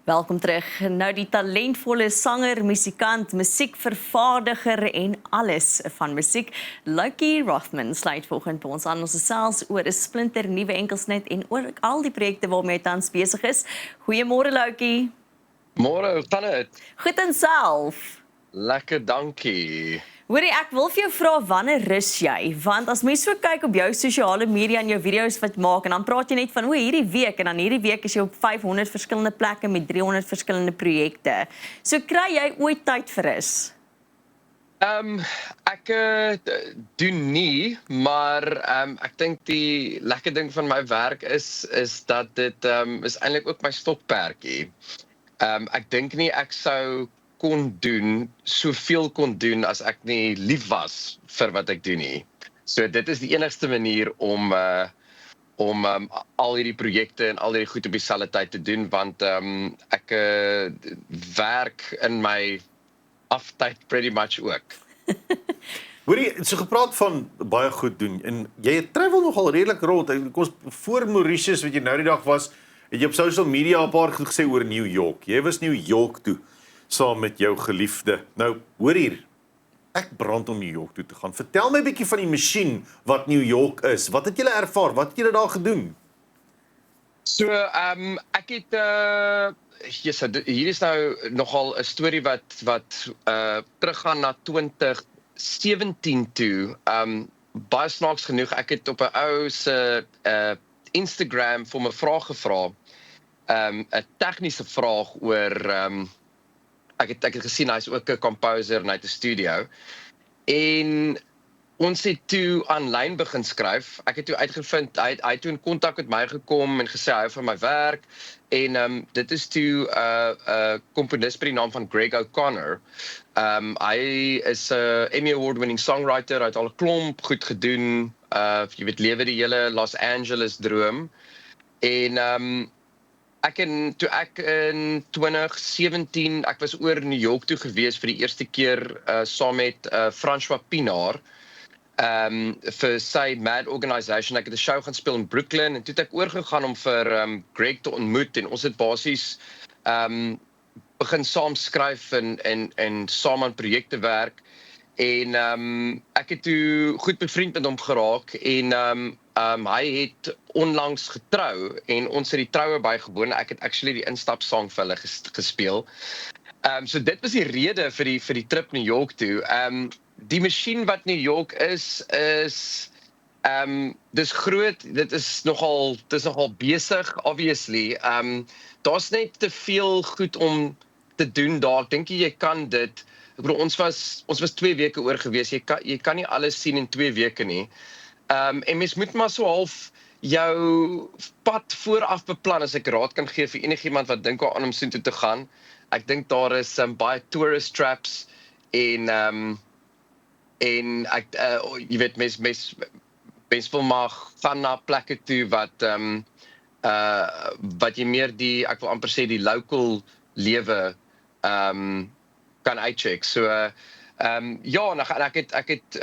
Welkom terug. Nou die talentvolle sanger, musikant, musiekvervaardiger en alles van musiek. Loki Rothman sluit volgende by ons aan. Ons gesels oor 'n splinter nuwe enkelsnet en oor al die projekte waarmee hy tans besig is. Goeiemôre Loki. Môre, hoe gaan dit? Goed en self. Lekker, dankie. Hoorie, ek wil vir jou vra wanneer rus jy? Want as mens so kyk op jou sosiale media en jou video's wat maak en dan praat jy net van hierdie week en dan hierdie week is jy op 500 verskillende plekke met 300 verskillende projekte. So kry jy ooit tyd vir rus? Ek doen nie, maar ek dink die lekker ding van my werk is dat dit is eintlik ook my stokperdjie. Ek dink nie ek sou soveel kon doen as ek nie lief was vir wat ek doen nie. So dit is die enigste manier om al hierdie projekte en al hierdie goed op dieselfde tyd te doen, want ek werk in my aftyd pretty much ook. Hoorie, so gepraat van baie goed doen en jy travel nogal redelik rond. Ek was voor Mauritius wat jy nou die dag was, het jy op social media 'n paar goed gesê oor New York. Jy was New York toe saam met jou geliefde. Nou, hoor hier, ek brand om New York toe te gaan. Vertel my 'n bietjie van die masjien wat New York is. Wat het julle ervaar? Wat het julle daar gedoen? So, ek het hier is nou nogal 'n storie wat teruggaan na 2017 toe. Baie snaaks genoeg, ek het op 'n ou se Instagram vir 'n vraag gevra. 'n tegniese vraag oor ek het gesien hy's ook 'n composer en hy het 'n studio. En ons het toe aanlyn begin skryf. Ek het toe uitgevind hy het toe in kontak met my gekom en gesê hy hou van my werk en dit is toe 'n komponis by die naam van Greg O'Connor. Hy is 'n Emmy Award winning songwriter, hy het al 'n klomp goed gedoen. Jy weet, lewe die hele Los Angeles droom. En toe ek in 2017, ek was oor New York toe gewees vir die eerste keer saam met François Pinaar vir sy Mad Organisation. Ek het 'n show gaan speel in Brooklyn en toe het ek oorgegaan om vir Greg te ontmoet en ons het basies begin saam skryf en saam aan projekte werk. En ek het toe goed bevriend met hom geraak en hy het onlangs getrou en ons het die troue bygewoon. Ek het actually die instapsong vir hulle gespeel. So dit was die rede vir die trip New York toe. Die masjien wat New York is dis groot, dit is nogal besig, obviously. Daar's net te veel goed om te doen daar. Ek dink jy kan dit. Ek bedoel, ons was 2 weke oor gewees. Jy kan nie alles sien in 2 weke nie. En mens moet maar so half jou pad vooraf beplan, as ek raad kan gee vir enigiemand wat dink aan om soontoe te gaan. Ek dink daar is baie tourist traps en ek jy weet mens wil maar gaan na plekke toe wat jy meer ek wil amper sê die local lewe kan uitcheck. So ja, en ek het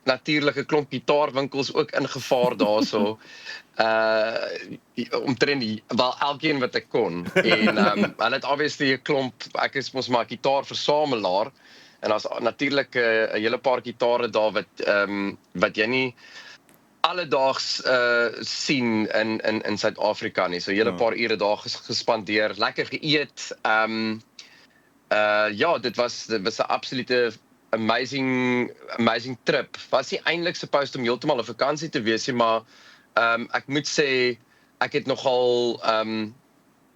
natuurlik 'n klomp gitaarwinkels ook ingevaar daarso. Omtrent wel elkeen wat ek kon. En hulle het obviously 'n klomp, ek is mos maar 'n gitaarversamelaar en daar's natuurlik 'n hele paar gitare daar wat jy nie alledaags sien in Suid-Afrika nie. So 'n hele paar ure daar gespandeer, lekker geëet. Ja, dit was 'n absolute amazing trip. Was nie eintlik supposed om heeltemal 'n vakansie te wees nie, maar ek moet sê ek het nogal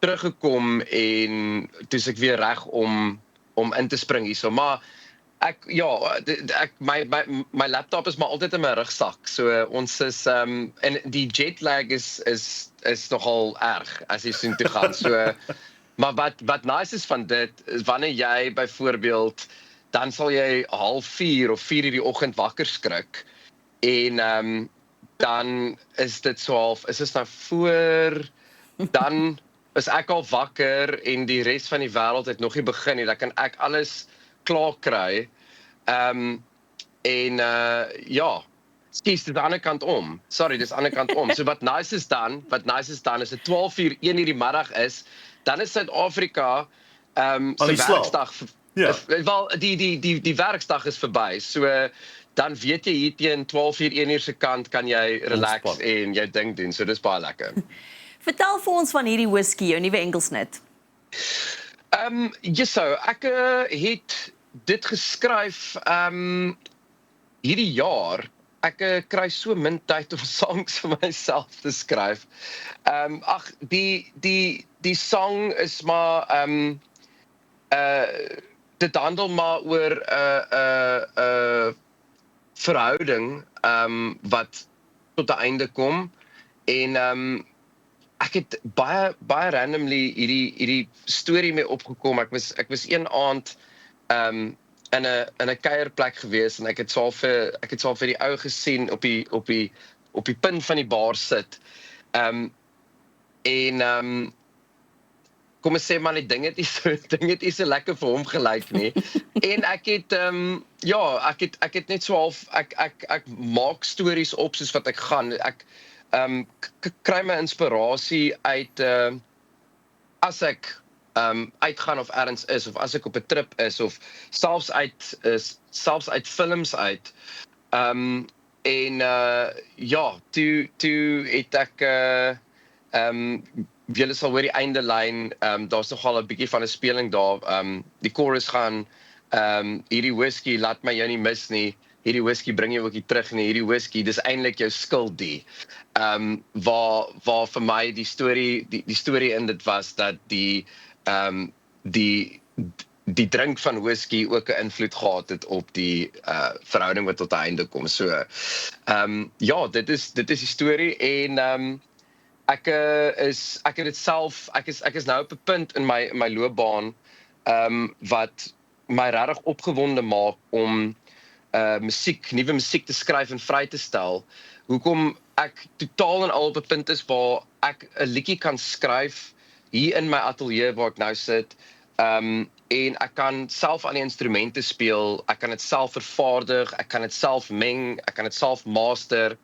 teruggekom en toe is ek weer reg om in te spring hierso. Maar my laptop is maar altyd in my rugsak. So ons is en die jetlag is nogal erg as jy soontoe gaan. So maar wat nice is van dit, is wanneer jy byvoorbeeld, dan sal jy 3:30 of 4:00 die oggend wakker skrik, en dan is dit so half, is dit nou voor, dan is ek al wakker, en die res van die wêreld het nog nie begin nie, dan kan ek alles klaar kry, ja, Skus, dit aan die kant om. Sorry, dis aan die kant om. So wat nice is dan is dit 12:00 1:00 in die middag is, dan is Suid-Afrika Aan se die slaap. werksdag Ja. wel die werksdag is verby. So dan weet jy hier teen 12:00 1:00 se kant kan jy relax Ontspan. en jou ding doen. So dis baie lekker. Vertel vir ons van hierdie whisky, jou nuwe enkelsnit. Ek het dit geskryf hierdie jaar. Ek kry so min tyd om songs vir myself te skryf. Die song is maar dit handel maar oor 'n verhouding wat tot 'n einde kom en ek het baie randomly hierdie storie mee opgekom. Ek was een aand in 'n kuierplek gewees en ek het so vir die ou gesien op die punt van die bar sit. Kom ons sê maar die ding het nie so lekker vir hom gelyk nie. En ek het net so half ek maak stories op soos wat ek gaan. Ek kry my inspirasie uit as ek uitgaan of ergens is of as ek op 'n trip is of selfs uit films uit. Toe het ek julle sal hoor die einde lyn, daar's nogal 'n bietjie van 'n speling daar. Die chorus gaan hierdie whisky laat my jou nie mis nie. Hierdie whisky bring jou ook nie terug nie. Hierdie whisky, dis eintlik jou skuld die. Waar vir my die storie in dit was dat die drink van whisky ook 'n invloed gehad het op die verhouding wat tot 'n einde kom. So dit is die storie en ek het dit self ek is nou op 'n punt in my loopbaan wat my regtig opgewonde maak om nuwe musiek te skryf en vry te stel. Hoekom ek totaal en al op 'n punt is waar ek 'n liedjie kan skryf hier in my ateljee waar ek nou sit, en ek kan self aan die instrumente speel, ek kan dit self vervaardig, ek kan dit self meng, ek kan dit self master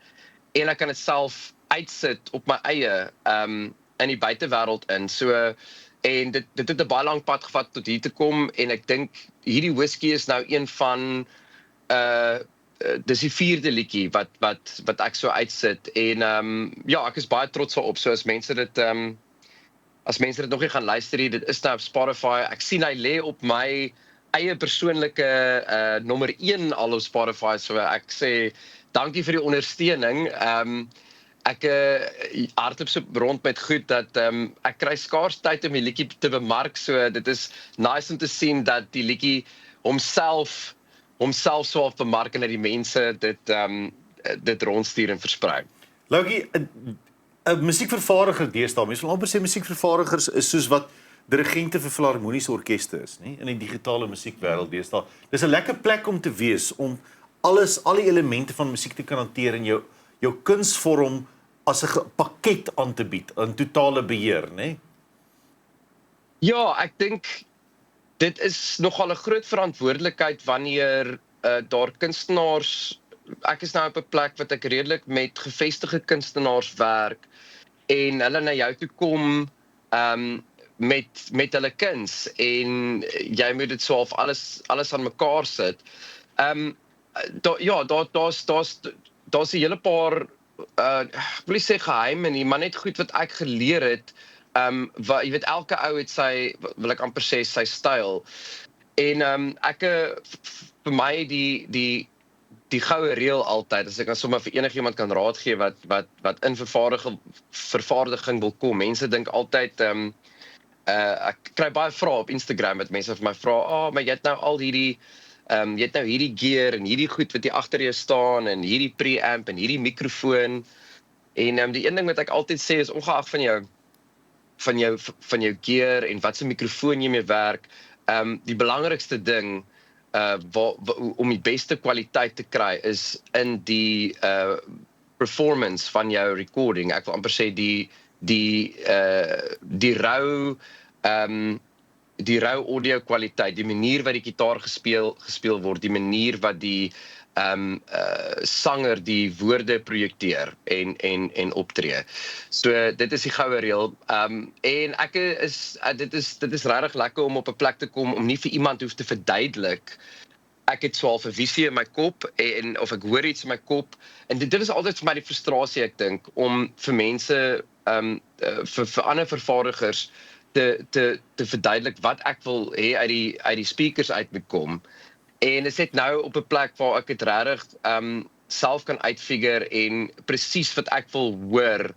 en ek kan dit self uitsit op my eie in die buitewêreld in. So en dit het 'n baie lang pad gevat tot hier te kom en ek dink hierdie whisky is nou een van dis die 4de liedjie wat ek so uitsit en ek is baie trots daarop. So as mense dit nog nie gaan luister nie, dit is nou op Spotify. Ek sien hy lê op my eie persoonlike nommer 1 al op Spotify. So ek sê dankie vir die ondersteuning. Ek hardloop so rond met goed dat ek kry skaars tyd om die liedjie te bemark. So dit is nice om te sien dat die liedjie homself so op bemark en dat die mense dit rondstuur en versprei. Loukie, 'n musiekvervaardiger deesdae, mense wil amper sê musiekvervaardigers is soos wat dirigente vir filharmoniese orkeste is, nie? In die digitale musiekwêreld deesdae. Dis 'n lekker plek om te wees om al die elemente van musiek te kan hanteer en jou kunsvorm as 'n pakket aan te bied, in totale beheer, né? Ja, ek dink dit is nogal 'n groot verantwoordelikheid wanneer daar kunstenaars, ek is nou op 'n plek wat ek redelik met gevestigde kunstenaars werk en hulle na jou toe kom met hulle kuns en jy moet dit so half alles aan mekaar sit. Daar's 'n hele paar ek wil nie sê geheime nie, maar net goed wat ek geleer het. Wat jy weet, elke ou het sy, wil ek amper sê, sy styl. En vir my die goue reël altyd, as ek dan sommer vir enigiemand kan raad gee wat in vervaardiging wil kom. Mense dink altyd ek kry baie vrae op Instagram met mense vir my vra, maar jy het nou al hierdie jy het nou hierdie gear en hierdie goed wat hier agter jou staan en hierdie preamp en hierdie mikrofoon. En die een ding wat ek altyd sê is ongeag van jou gear en wat se mikrofoon jy mee werk, die belangrikste ding om die beste kwaliteit te kry is in die performance van jou recording. Ek wil amper sê die rou audio kwaliteit, die manier wat die gitaar gespeel word, die manier wat die sanger die woorde projekteer en optree. So dit is die goue reël. En ek dit is regtig lekker om op 'n plek te kom om nie vir iemand hoef te verduidelik. Ek het swaar 'n visie in my kop of ek hoor iets in my kop en dit is altyd vir my die frustrasie ek dink om vir mense vir ander vervaardigers te verduidelik wat ek wil hê uit die speakers uit moet kom. En is dit nou op 'n plek waar ek dit regtig self kan uitfigure en presies wat ek wil hoor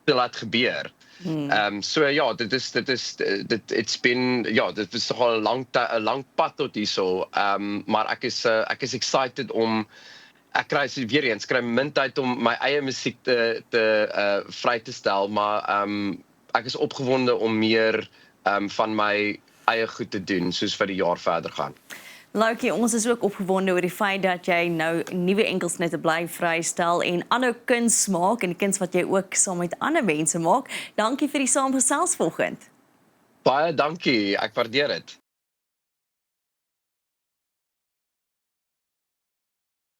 te laat gebeur. So ja, dit was nogal 'n lang pad tot hierso. Maar ek is excited om ek kry min tyd om my eie musiek te vry te stel, maar ek is opgewonde om meer van my eie goed te doen soos vir die jaar verder gaan. Loukie, ons is ook opgewonde oor die feit dat jy nou nuwe enkelsnitte bly vrystel en aanhou kuns maak en die kuns wat jy ook saam met ander mense maak. Dankie vir die saamgesels vanoggend. Baie dankie, ek waardeer dit.